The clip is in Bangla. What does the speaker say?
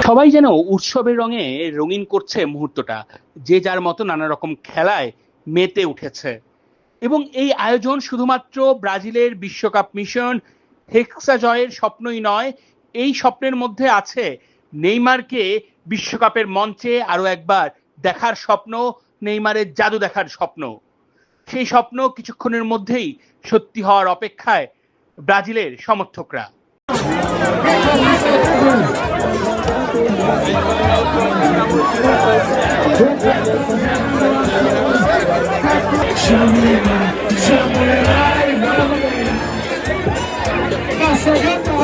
সবাই যেন উৎসবের রঙে রঙিন করছে মুহূর্তটা। যে যার মতো নানা রকম খেলায় মেতে উঠেছে। এবং এই আয়োজন শুধুমাত্র ব্রাজিলের বিশ্বকাপ মিশন হেক্সা জয়ের স্বপ্নই নয়, এই স্বপ্নের মধ্যে আছে নেইমারকে বিশ্বকাপের মঞ্চে আরো একবার দেখার স্বপ্ন, নেইমারের জাদু দেখার স্বপ্ন। সেই স্বপ্ন কিছুক্ষণের মধ্যেই সত্যি হওয়ার অপেক্ষায় ব্রাজিলের সমর্থকরা। Samurai,